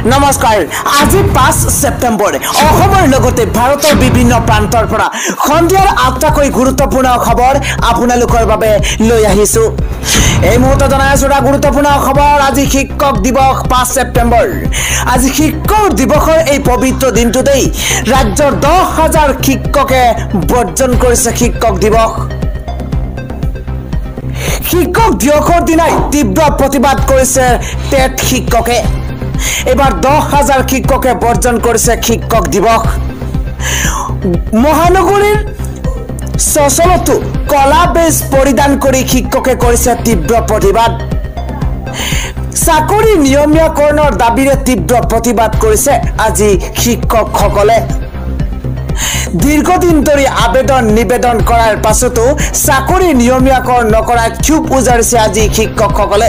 নমস্কাৰ আজি 5 সেপ্টেম্বৰ অসমৰ লগতে ভাৰতৰ বিভিন্ন প্ৰান্তৰ পৰা সন্ধিয়াৰ আটাকৈ গুৰুত্বপূৰ্ণ খবৰ আপোনালোকৰ বাবে লৈ আহিছো এই মুহূৰ্তত জনাই আছো গুৰুত্বপূৰ্ণ খবৰ আজি শিক্ষক দিৱস 5 সেপ্টেম্বৰ আজি শিক্ষক দিৱসৰ এই পবিত্ৰ দিনটোতেই ৰাজ্যৰ 10,000 শিক্ষকে বৰ্জন কৰিছে শিক্ষক দিৱস শিক্ষক দিৱসৰ দিনাই তীব্ৰ প্ৰতিবাদ কৰিছে টেট শিক্ষকে এবাৰ 10,000 শিক্ষকে বৰ্জন কৰিছে শিক্ষক দিৱস মহানগৰীৰ সচলতো কলা বেজ পৰিধান কৰি শিক্ষকে কৰিছে তীব্ৰ প্ৰতিবাদ চাকৰি নিয়মীয়াকৰণৰ দাবীৰে তীব্ৰ প্ৰতিবাদ কৰিছে আজি শিক্ষকসকলে দীৰ্ঘদিন ধৰি আবেদন নিবেদন কৰাৰ পাছতো চাকৰি নিয়মীয়াকৰণ নকৰাৰ ক্ষোভ উজাৰিছে আজি শিক্ষকসকলে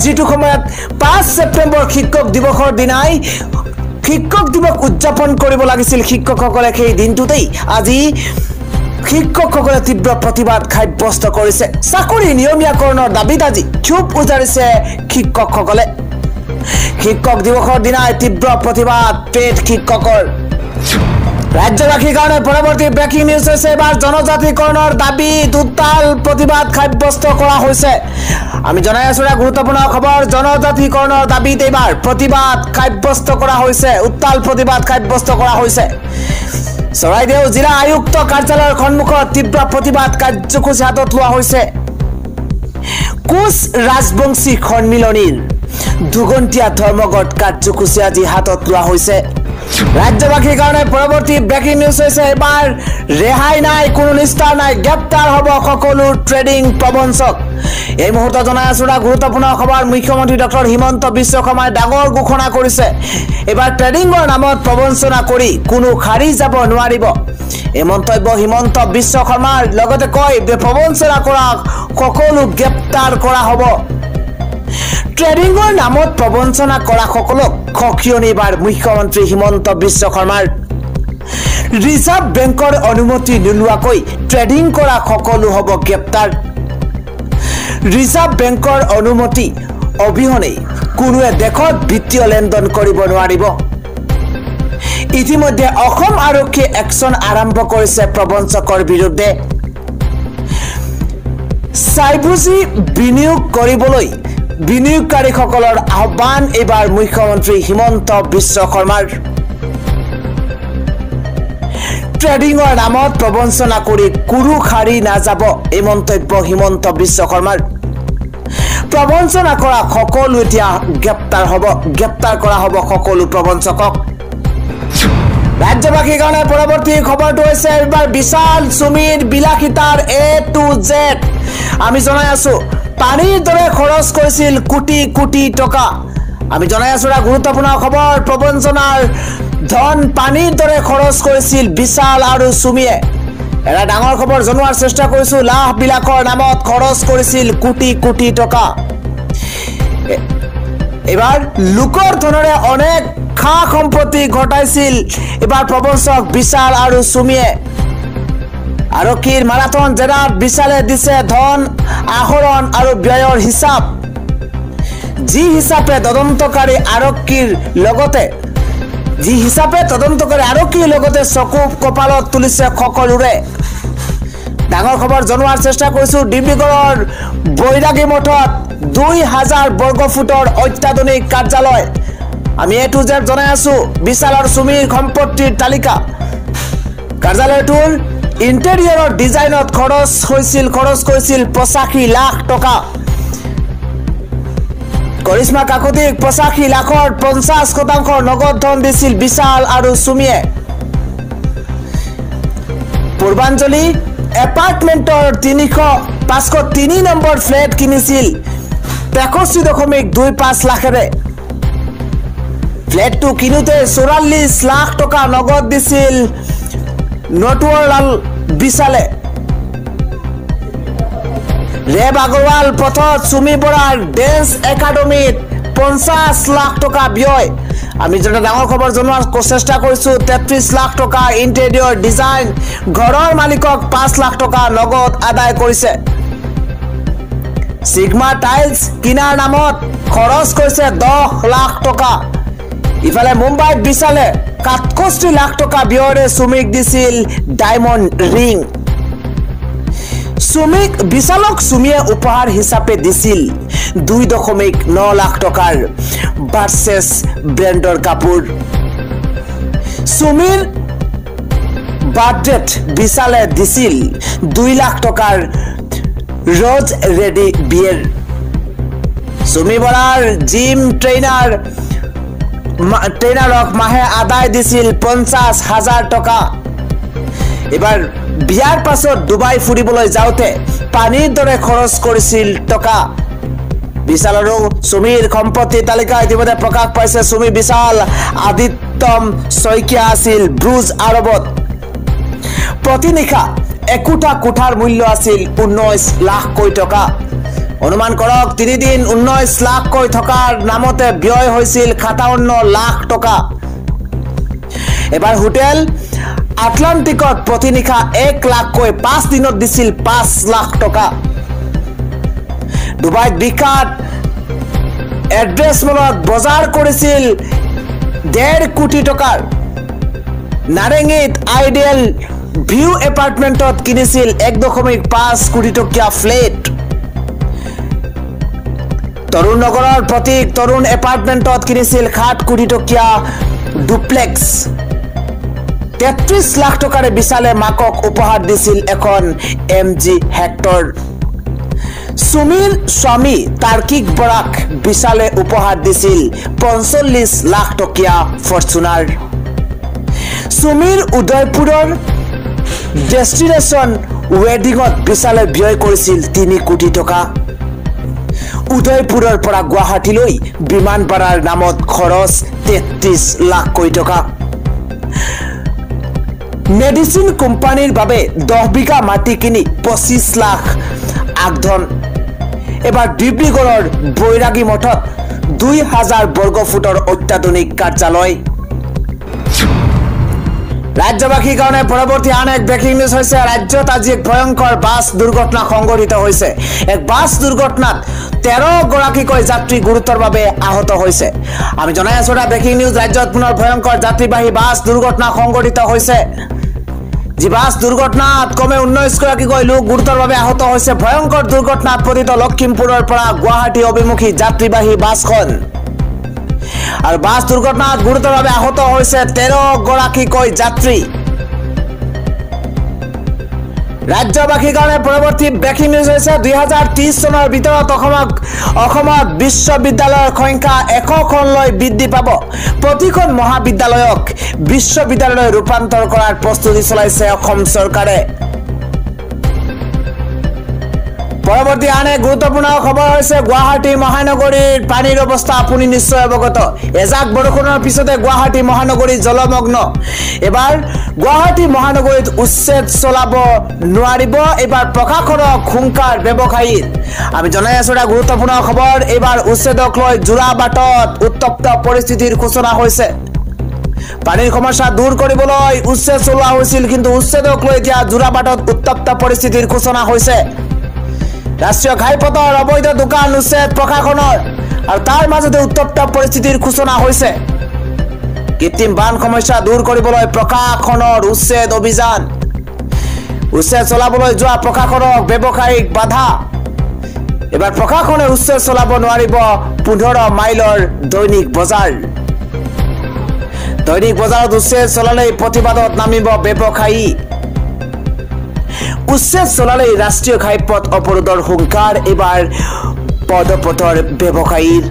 যেটো সময়ত 5 সেপ্টেম্বৰ শিক্ষক দিৱসৰ দিনাই শিক্ষক দিৱস উদযাপন কৰিব লাগিছিল শিক্ষকসকলে সেই দিনটোতেই আজি শিক্ষকসকলে তীব্ৰ প্ৰতিবাদ সাব্যস্ত কৰিছে চাকৰি নিয়মীয়াকৰণৰ দাবীত আজি ক্ষোভ উজাৰিছে শিক্ষকসকলে শিক্ষক দিৱসৰ দিনাই তীব্ৰ প্ৰতিবাদ টেট শিক্ষকৰ ৰাজ্যবাসীৰ কাৰণে পৰৱৰ্তী ব্ৰেকিং নিউজ হৈছে এবাৰ জনজাতিকৰণৰ দাবীত উত্তাল প্ৰতিবাদ সাব্যস্ত কৰা হৈছে আমি জনাই আছো গুৰুত্বপূৰ্ণ খবৰ জনজাতিকৰণৰ দাবীত এবাৰ প্ৰতিবাদ সাব্যস্ত কৰা হৈছে উত্তাল প্ৰতিবাদ সাব্যস্ত কৰা হৈছে চৰাইদেউ জিলা আয়ুক্ত কাৰ্যালয়ৰ সন্মুখত তীব্ৰ প্ৰতিবাদ কাৰ্যসূচী হাতত লোৱা হৈছে কোচ ৰাজবংশী সন্মিলনীৰ দুঘণ্টীয়া ধৰ্মঘট কাৰ্যসূচী আজি হাতত লোৱা হৈছে ৰাজ্যবাসীৰ কাৰণে পৰৱৰ্তী ব্ৰেকিং নিউজ হৈছে এবাৰ ৰেহাই নাই কোনো নিষ্ঠা নাই গ্ৰেপ্তাৰ হ'ব সকলো ট্ৰেডিং প্ৰবঞ্চক এই মুহূৰ্তত জনাই আছো গুৰুত্বপূৰ্ণ খবৰ মুখ্যমন্ত্ৰী ডক্টৰ হিমন্ত বিশ্ব শৰ্মাই ডাঙৰ ঘোষণা কৰিছে এবাৰ ট্ৰেডিংৰ নামত প্ৰবঞ্চনা কৰি কোনো খাৰি যাব নোৱাৰিব এই মন্তব্য হিমন্ত বিশ্ব শৰ্মাৰ লগতে কয় যে প্ৰবঞ্চনা কৰা সকলো গ্ৰেপ্তাৰ কৰা হ'ব ট্ৰেডিংৰ নামত প্ৰবঞ্চনা কৰা সকলক খকিয়নিবাৰ মুখ্যমন্ত্ৰী হিমন্ত বিশ্ব শৰ্মাৰ ৰিজাৰ্ভ বেংকৰ অনুমতি নোলোৱাকৈ ট্ৰেডিং কৰা সকলো হ'ব গ্ৰেপ্তাৰ ৰিজাৰ্ভ বেংকৰ অনুমতি অবিহনে কোনোৱে দেশত বিত্তীয় লেনদেন কৰিব নোৱাৰিব ইতিমধ্যে অসম আৰক্ষীয়ে একচন আৰম্ভ কৰিছে প্ৰবঞ্চকৰ বিৰুদ্ধে চাইবুজি বিনিয়োগ কৰিবলৈ বিনিয়োগকাৰীসকলৰ আহ্বান এবাৰ মুখ্যমন্ত্ৰী হিমন্ত বিশ্ব শৰ্মাৰ ট্ৰেডিংৰ নামত প্ৰবঞ্চনা কৰি কোনো খাৰি নাযাব এই মন্তব্য হিমন্ত বিশ্ব শৰ্মাৰ প্ৰবঞ্চনা কৰা সকলো এতিয়া গ্ৰেপ্তাৰ কৰা হ'ব সকলো প্ৰবঞ্চকক ৰাজ্যবাসীৰ কাৰণে পৰৱৰ্তী খবৰটো হৈছে এবাৰ বিশাল সুমিৰ বিলাসিতাৰ A to Z আমি জনাই আছো পানীৰ দৰে খৰচ কৰিছিল কোটি কোটি টকা আমি জনাই আছো গুৰুত্বপূৰ্ণ খবৰ প্ৰবঞ্চনাৰ ধন পানীৰ দৰে খৰচ কৰিছিল বিশাল আৰু সুমিয়ে এটা ডাঙৰ খবৰ জনোৱাৰ চেষ্টা কৰিছো লাভ বিলাকৰ নামত খৰচ কৰিছিল কোটি কোটি টকা এবাৰ লোকৰ ধনৰে অনেক খা সম্পত্তি ঘটাইছিল এবাৰ প্ৰবঞ্চক বিশাল আৰু সুমিয়ে আৰক্ষীৰ মাৰাথন জেৰাত বিশালে দিছে ধন আহৰণ আৰু ব্যয়ৰ হিচাপ যি হিচাপে তদন্তকাৰী আৰক্ষীৰ লগতে চকু কপালত তুলিছে সকলোৰে ডাঙৰ খবৰ জনোৱাৰ চেষ্টা কৰিছো ডিব্ৰুগড়ৰ বৈৰাগী মঠত 2,000 বৰ্গ ফুটৰ অত্যাধুনিক কাৰ্যালয় আমি A to Z জনাই আছো বিশাল আৰু সুমিৰ সম্পত্তিৰ তালিকা কাৰ্যালয়টোৰ ইন্টেৰিয়ৰৰ ডিজাইনত খৰচ কৰিছিল 85 লাখ টকা কৰিশ্মা কাকতিক 85 লাখৰ 50% নগদ ধন দিছিল বিশাল আৰু সুমিয়ে পূৰ্বাঞ্চলী এপাৰ্টমেণ্টৰ 503 নম্বৰ ফ্লেট কিনিছিল 65.25 লাখেৰে ফ্লেটটো কিনোতে 44 লাখ টকা নগদ দিছিল নটৱৰলাল বিশালে ৰেব আগৰৱাল পথত সুমি বৰাৰ ডেন্স একাডেমীত 50 লাখ টকা ব্যয় আমি যেটা ডাঙৰ খবৰ জনোৱাৰ চেষ্টা কৰিছো 33 লাখ টকা ইন্টেৰিয়ৰ ডিজাইন ঘৰৰ মালিকক 5 লাখ টকা নগদ আদায় কৰিছে সিগমা টাইলস কিনাৰ নামত খৰচ কৰিছে 10 লাখ টকা ইফালে মুম্বাইত বিশালে ৬৭ লাখ টকা ব্যয়েৰে সুমিক দিছিল ডায়মণ্ড ৰিং বিশালক সুমিয়ে উপহাৰ হিচাপে দিছিল ২.৯ লাখ টকাৰ ভাৰ্চেছ ব্ৰেণ্ডৰ কাপোৰ সুমিৰ বাৰ্থডেত বিশালে দিছিল ২ লাখ টকাৰ ৰজ ৰেডি বিয়েৰ সুমি বৰাৰ জিম ট্ৰেইনাৰক মাহে আদায় দিছিল ৫০,০০০ টকা এবাৰ বিয়াৰ পাছত ডুবাই ফুৰিবলৈ যাওঁতে পানীৰ দৰে খৰচ কৰিছিল টকা বিশাল আৰু সুমিৰ সম্পত্তি তালিকা ইতিমধ্যে প্ৰকাশ পাইছে সুমি বিশাল আদিত্যম শইকীয়া আছিল ব্ৰুজ আৰবত প্ৰতিনিশা একোটা কোঠাৰ মূল্য আছিল ১৯ লাখকৈ টকা অনুমান কৰক ৩ দিন ১৯ লাখকৈ থকাৰ নামতে ব্যয় হৈছিল ৫৭ লাখ টকা এবাৰ হোটেল আটলান্টিকত প্ৰতিনিশা ১ লাখকৈ ৫ দিনত দিছিল ৫ লাখ টকা ডুবাইত বিখ্যাত এড্ৰেছ মলত বজাৰ কৰিছিল ১.৫ কোটি টকাৰ নাৰেঙ্গীত আইডিয়েল ভিউ এপাৰ্টমেণ্টত কিনিছিল ১.৫ কোটি টকীয়া ফ্লেট তৰুণ নগৰৰ প্ৰতীক তৰুণ এপাৰ্টমেণ্টত কিনিছিল ৭ কোটি টকীয়া ডুপ্লেক্স ৩৩ লাখ টকাৰে বিশালে মাকক উপহাৰ দিছিল এখন MG হেক্টৰ সুমিৰ স্বামী তাৰ্কিক বৰাক বিশালে উপহাৰ দিছিল ৪৫ লাখ টকীয়া ফৰ্চুনাৰ সুমিৰ উদয়পুৰৰ ডেষ্টিনেশ্যন ৱেডিঙত বিশালে ব্যয় কৰিছিল ৩ কোটি টকা উদয়পুৰৰ পৰা গুৱাহাটীলৈ বিমান ভাড়াৰ নামত খৰচ ৩৩ লাখকৈ টকা মেডিচিন কোম্পানীৰ বাবে ১০ বিঘা মাটি কিনি ২৫ লাখ আগধন এবাৰ ডিব্ৰুগড়ৰ বৈৰাগী মঠত ২,০০০ বৰ্গফুটৰ অত্যাধুনিক কাৰ্যালয় ৰাজ্যবাসীৰ কাৰণে পৰৱৰ্তী আন এক ব্ৰেকিং নিউজ হৈছে ৰাজ্যত আজি এক ভয়ংকৰ বাছ দুৰ্ঘটনা সংঘটিত হৈছে এক বাছ দুৰ্ঘটনাত ১৩ গৰাকীকৈ যাত্ৰী গুৰুতৰভাৱে আহত হৈছে আমি জনাই আছো এটা ব্ৰেকিং নিউজ ৰাজ্যত পুনৰ ভয়ংকৰ যাত্ৰীবাহী বাছ দুৰ্ঘটনা সংঘটিত হৈছে যি বাছ দুৰ্ঘটনাত কমে ১৯ গৰাকীকৈ লোক গুৰুতৰভাৱে আহত হৈছে ভয়ংকৰ দুৰ্ঘটনাত পতিত লখিমপুৰৰ পৰা গুৱাহাটী অভিমুখী যাত্ৰীবাহী বাছখন আৰু বাছ দুৰ্ঘটনাত গুৰুতৰভাৱে আহত হৈছে ১৩ গৰাকীকৈ যাত্ৰী ৰাজ্যবাসীৰ কাৰণে পৰৱৰ্তী ব্ৰেকিং নিউজ হৈছে ২০৩০ চনৰ ভিতৰত অসমত বিশ্ববিদ্যালয়ৰ সংখ্যা ১০০খনলৈ বৃদ্ধি পাব প্ৰতিখন মহাবিদ্যালয়ক বিশ্ববিদ্যালয়লৈ ৰূপান্তৰ কৰাৰ প্ৰস্তুতি চলাইছে অসম চৰকাৰে পৰৱৰ্তী আন এক গুৰুত্বপূৰ্ণ খবৰ হৈছে গুৱাহাটী মহানগৰীৰ পানীৰ অৱস্থা আপুনি নিশ্চয় অৱগত এজাক বৰষুণৰ পিছতে গুৱাহাটী মহানগৰী জলমগ্ন এবাৰ গুৱাহাটী মহানগৰীত উচ্ছেদ চলাব নোৱাৰিব এবাৰ প্ৰশাসনক হুংকাৰ ব্যৱসায়ীৰ আমি জনাই আছো এটা গুৰুত্বপূৰ্ণ খবৰ এবাৰ উচ্ছেদক লৈ যোৰাবাটত উত্তপ্ত পৰিস্থিতিৰ সূচনা হৈছে পানীৰ সমস্যা দূৰ কৰিবলৈ উচ্ছেদ চলোৱা হৈছিল কিন্তু উচ্ছেদক লৈ এতিয়া যোৰাবাটত উত্তপ্ত পৰিস্থিতিৰ সূচনা হৈছে ৰাষ্ট্ৰীয় ঘাইপথৰ অবৈধ দোকান উচ্ছেদ প্ৰশাসনৰ আৰু তাৰ মাজতে উত্তপ্ত পৰিস্থিতিৰ সূচনা হৈছে কৃত্ৰিম বান সমস্যা দূৰ কৰিবলৈ প্ৰশাসনৰ উচ্ছেদ অভিযান উচ্ছেদ চলাবলৈ যোৱা প্ৰশাসনক ব্যৱসায়িক বাধা এবাৰ প্ৰশাসনে উচ্ছেদ চলাব নোৱাৰিব ১৫ মাইলৰ দৈনিক বজাৰত উচ্ছেদ চলালেই প্ৰতিবাদত নামিব ব্যৱসায়ী উচ্ছেদ চলালেই ৰাষ্ট্ৰীয় ঘাইপথ অৱৰোধৰ হুংকাৰ এবাৰ পদপথৰ ব্যৱসায়ীৰ